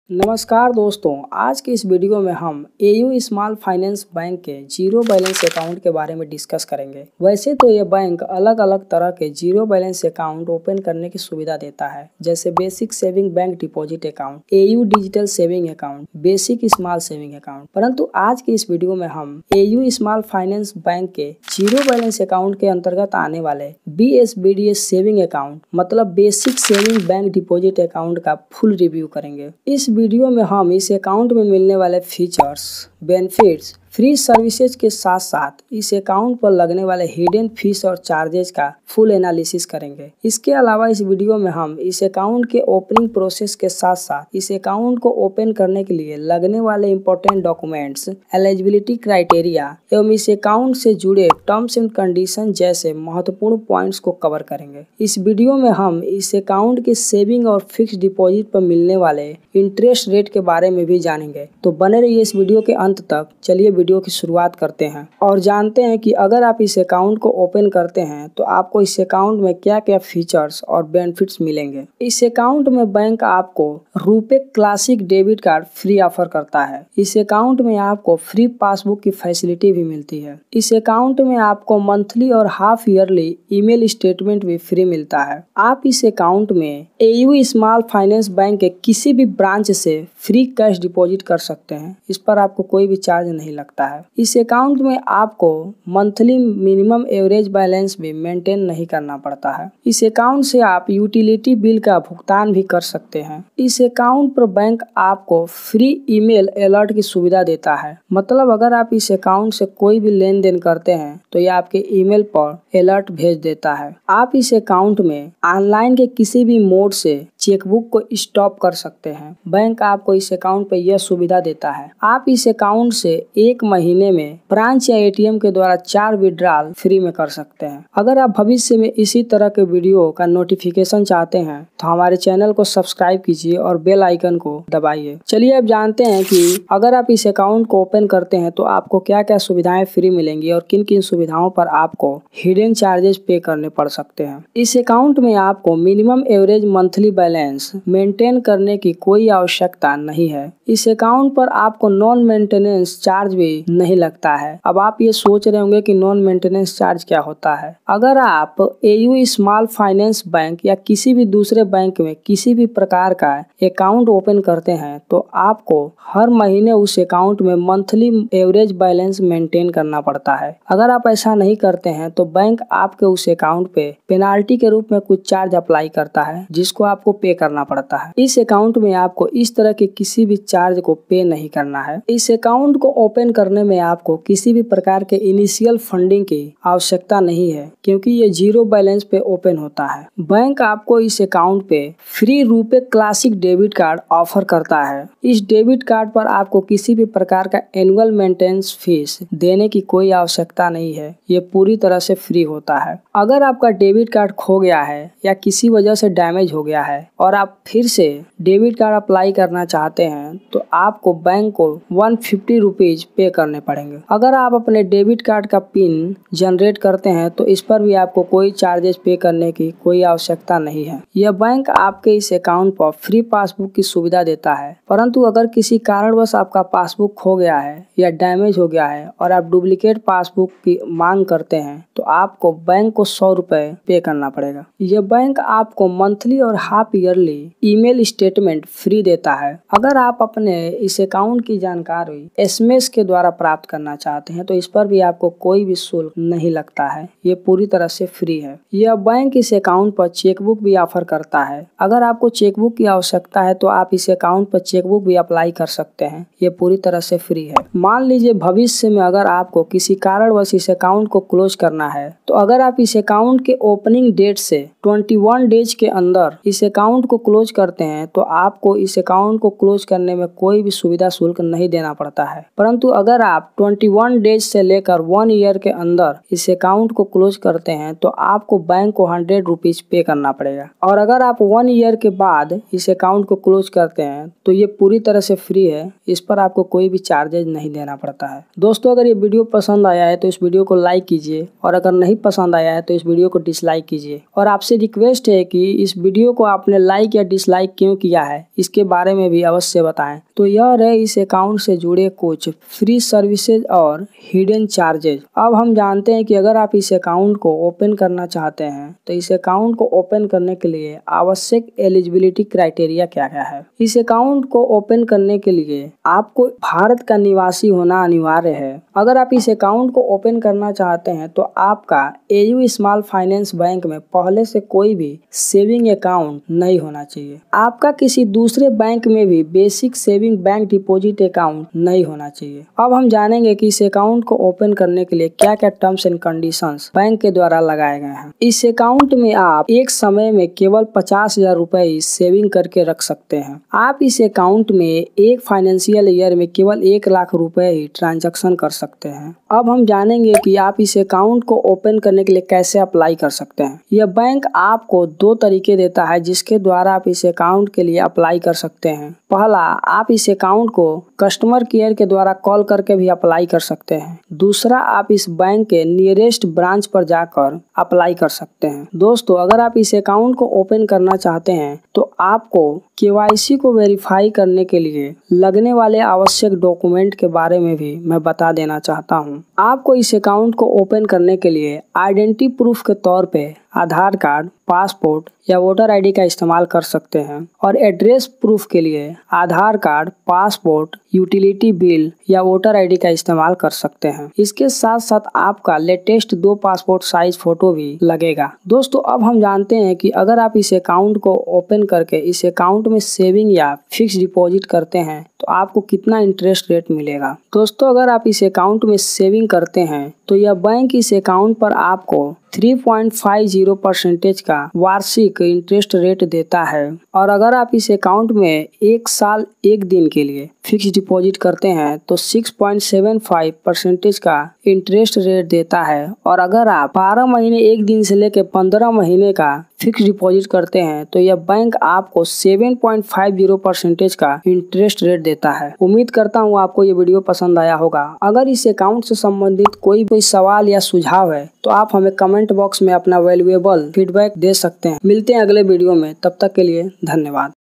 नमस्कार दोस्तों, आज के इस वीडियो में हम एयू स्मॉल फाइनेंस बैंक के जीरो बैलेंस अकाउंट के बारे में डिस्कस करेंगे। वैसे तो ये बैंक अलग अलग तरह के जीरो बैलेंस अकाउंट ओपन करने की सुविधा देता है, जैसे basic saving bank deposit account, AU digital saving account, basic small saving account. परंतु आज के इस वीडियो में हम एयू स्मॉल फाइनेंस बैंक के जीरो बैलेंस अकाउंट के अंतर्गत आने वाले BSBDS सेविंग अकाउंट मतलब basic saving bank deposit account का फुल रिव्यू करेंगे। इस वीडियो में हम इस अकाउंट में मिलने वाले फीचर्स, बेनिफिट्स, फ्री सर्विसेज के साथ साथ इस अकाउंट पर लगने वाले हिडन फीस और चार्जेस का फुल एनालिसिस करेंगे। इसके अलावा इस वीडियो में हम इस अकाउंट के ओपनिंग प्रोसेस के साथ साथ इस अकाउंट को ओपन करने के लिए लगने वाले इंपॉर्टेंट डॉक्यूमेंट्स, एलिजिबिलिटी क्राइटेरिया एवं इस अकाउंट से जुड़े टर्म्स एंड कंडीशन जैसे महत्वपूर्ण पॉइंट्स को कवर करेंगे। इस वीडियो में हम इस अकाउंट के सेविंग और फिक्स डिपॉजिट पर मिलने वाले इंटरेस्ट रेट के बारे में भी जानेंगे। तो बने रहिए इस वीडियो के अंत तक। चलिए वीडियो की शुरुआत करते हैं और जानते हैं कि अगर आप इस अकाउंट को ओपन करते हैं तो आपको इस अकाउंट में क्या क्या फीचर्स और बेनिफिट्स मिलेंगे। इस अकाउंट में बैंक आपको RuPay classic debit card free offer करता है। इस अकाउंट में आपको फ्री पासबुक की फैसिलिटी भी मिलती है। इस अकाउंट में आपको मंथली और हाफ ईयरली ईमेल स्टेटमेंट भी फ्री मिलता है। आप इस अकाउंट में एयू स्मॉल फाइनेंस बैंक के किसी भी ब्रांच से फ्री कैश डिपॉजिट कर सकते हैं। इस पर आपको कोई भी चार्ज नहीं लगता है। इस अकाउंट में आपको मंथली मिनिमम एवरेज बैलेंस भी मेंटेन नहीं करना पड़ता है। इस अकाउंट से आप यूटिलिटी बिल का भुगतान भी कर सकते हैं। इस अकाउंट पर बैंक आपको फ्री ईमेल अलर्ट की सुविधा देता है। मतलब अगर आप इस अकाउंट से कोई भी लेन देन करते हैं तो यह आपके ईमेल पर अलर्ट भेज देता है। आप इस अकाउंट में ऑनलाइन के किसी भी मोड से चेकबुक को स्टॉप कर सकते हैं। बैंक आपको इस अकाउंट पर यह सुविधा देता है। आप इस अकाउंट से एक महीने में ब्रांच या ATM के द्वारा 4 विड्रॉल फ्री में कर सकते हैं। अगर आप भविष्य में इसी तरह के वीडियो का नोटिफिकेशन चाहते हैं तो हमारे चैनल को सब्सक्राइब कीजिए और बेल आइकन को दबाइए। चलिए अब जानते हैं कि अगर आप इस अकाउंट को ओपन करते हैं तो आपको क्या क्या सुविधाएं फ्री मिलेंगी और किन किन सुविधाओं पर आपको हिडन चार्जेस पे करने पड़ सकते हैं। इस अकाउंट में आपको minimum average monthly balance maintain करने की कोई आवश्यकता नहीं है। इस अकाउंट पर आपको नॉन मेंटेनेंस चार्ज भी नहीं लगता है। अब आप ये सोच रहे होंगे कि नॉन मेंटेनेंस चार्ज क्या होता है। अगर आप एयू स्मॉल फाइनेंस बैंक या किसी भी दूसरे बैंक में किसी भी प्रकार का अकाउंट ओपन करते हैं तो आपको हर महीने उस अकाउंट में मंथली एवरेज बैलेंस मेंटेन करना पड़ता है। अगर आप ऐसा नहीं करते हैं तो बैंक आपके उस अकाउंट पे पेनाल्टी के रूप में कुछ चार्ज अप्लाई करता है, जिसको आपको पे करना पड़ता है। इस अकाउंट में आपको इस तरह के किसी भी चार्ज को पे नहीं करना है। इस अकाउंट को ओपन करने में आपको किसी भी प्रकार के इनिशियल फंडिंग की आवश्यकता नहीं है, क्योंकि ये जीरो बैलेंस पे ओपन होता है। बैंक आपको इस अकाउंट पे free RuPay classic debit card offer करता है। इस डेबिट कार्ड पर आपको किसी भी प्रकार का एनुअल मेंटेनेंस फीस देने की कोई आवश्यकता नहीं है। ये पूरी तरह से फ्री होता है। अगर आपका डेबिट कार्ड खो गया है या किसी वजह से डैमेज हो गया है और आप फिर से डेबिट कार्ड अप्लाई करना चाहते हैं तो आपको बैंक को 150 रुपीज पे करने पड़ेंगे। अगर आप अपने डेबिट कार्ड का पिन जनरेट करते हैं तो इस पर भी आपको कोई चार्जेस पे करने की कोई आवश्यकता नहीं है। यह बैंक आपके इस अकाउंट पर फ्री पासबुक की सुविधा देता है। परंतु अगर किसी कारणवश आपका पासबुक खो गया है या डैमेज हो गया है और आप डुप्लीकेट पासबुक की मांग करते हैं तो आपको बैंक को 100 रुपए पे करना पड़ेगा। यह बैंक आपको मंथली और half yearly email statement free देता है। अगर आप अपने इस अकाउंट की जानकारी SMS के द्वारा प्राप्त करना चाहते हैं तो इस पर भी आपको कोई भी शुल्क नहीं लगता है। ये पूरी तरह से फ्री है। यह बैंक इस अकाउंट पर चेकबुक भी ऑफर करता है। अगर आपको चेकबुक की आवश्यकता है तो आप इस अकाउंट पर चेकबुक भी अप्लाई कर सकते हैं। ये पूरी तरह से फ्री है। मान लीजिए भविष्य में अगर आपको किसी कारणवश इस अकाउंट को क्लोज करना है तो अगर आप इस अकाउंट के ओपनिंग डेट से 21 डेज के अंदर इस अकाउंट को क्लोज करते हैं तो आपको इस अकाउंट को क्लोज करने में कोई भी सुविधा शुल्क नहीं देना पड़ता है। परंतु अगर आप 21 डेज से लेकर 1 ईयर के अंदर इस अकाउंट को क्लोज करते हैं तो आपको बैंक को 100 रुपीज पे करना पड़ेगा। और अगर आप 1 ईयर के बाद इस अकाउंट को क्लोज करते हैं तो ये पूरी तरह से फ्री है। इस पर आपको कोई भी चार्जेज नहीं देना पड़ता है। दोस्तों, अगर ये वीडियो पसंद आया है तो इस वीडियो को लाइक कीजिए और अगर नहीं पसंद आया है तो इस वीडियो को डिसलाइक कीजिए। और आपसे रिक्वेस्ट है कि इस वीडियो को आपने लाइक या डिसलाइक क्यों किया है इसके बारे में भी अवश्य बताएं। तो यह रहे इस अकाउंट से जुड़े कुछ फ्री सर्विसेज और हिडन चार्जेज। अब हम जानते हैं कि अगर आप इस अकाउंट को ओपन करना चाहते हैं तो इस अकाउंट को ओपन करने के लिए आवश्यक एलिजिबिलिटी क्राइटेरिया क्या क्या है। इस अकाउंट को ओपन करने के लिए आपको भारत का निवासी होना अनिवार्य है। अगर आप इस अकाउंट को ओपन करना चाहते हैं तो आपका एयू स्मॉल फाइनेंस बैंक में पहले से कोई भी सेविंग अकाउंट नहीं होना चाहिए। आपका किसी दूसरे बैंक में भी basic saving bank deposit account नहीं होना चाहिए। अब हम जानेंगे कि इस अकाउंट को ओपन करने के लिए क्या क्या टर्म्स एंड कंडीशंस बैंक के द्वारा लगाए गए हैं। इस अकाउंट में आप एक समय में केवल 50,000 रुपए सेविंग करके रख सकते हैं। आप इस अकाउंट में एक फाइनेंशियल ईयर में केवल 1 लाख रुपए ही ट्रांजैक्शन कर सकते हैं। अब हम जानेंगे कि आप इस अकाउंट को ओपन करने के लिए कैसे अप्लाई कर सकते हैं। यह बैंक आपको 2 तरीके देता है जिसके द्वारा आप इस अकाउंट के लिए अप्लाई कर सकते हैं। पहला, आप इस अकाउंट को कस्टमर केयर के द्वारा कॉल करके भी अप्लाई कर सकते हैं। दूसरा, आप इस बैंक के नियरेस्ट ब्रांच पर जाकर अप्लाई कर सकते हैं। दोस्तों, अगर आप इस अकाउंट को ओपन करना चाहते हैं तो आपको केवाईसी को वेरीफाई करने के लिए लगने वाले आवश्यक डॉक्यूमेंट के बारे में भी मैं बता देना चाहता हूं। आपको इस अकाउंट को ओपन करने के लिए आइडेंटिटी प्रूफ के तौर पे आधार कार्ड, पासपोर्ट या वोटर आईडी का इस्तेमाल कर सकते हैं और एड्रेस प्रूफ के लिए आधार कार्ड, पासपोर्ट, यूटिलिटी बिल या वोटर आईडी का इस्तेमाल कर सकते हैं। इसके साथ साथ आपका लेटेस्ट 2 पासपोर्ट साइज फोटो भी लगेगा। दोस्तों, अब हम जानते हैं कि अगर आप इस अकाउंट को ओपन करके इस अकाउंट में सेविंग या फिक्स डिपॉजिट करते हैं तो आपको कितना इंटरेस्ट रेट मिलेगा। दोस्तों, अगर आप इस अकाउंट में सेविंग करते हैं तो यह बैंक इस अकाउंट पर आपको 3.50% का वार्षिक इंटरेस्ट रेट देता है और अगर आप इस अकाउंट में 1 साल 1 दिन के लिए फिक्स डिपॉजिट करते हैं तो 6.75% का इंटरेस्ट रेट देता है और अगर आप 12 महीने 1 दिन से लेकर 15 महीने का फिक्स डिपॉजिट करते हैं तो यह बैंक आपको 7.50% का इंटरेस्ट रेट देता है। उम्मीद करता हूँ आपको ये वीडियो पसंद आया होगा। अगर इस अकाउंट से संबंधित कोई सवाल या सुझाव है तो आप हमें कमेंट बॉक्स में अपना वैल्यूएबल फीडबैक दे सकते हैं। मिलते हैं अगले वीडियो में, तब तक के लिए धन्यवाद।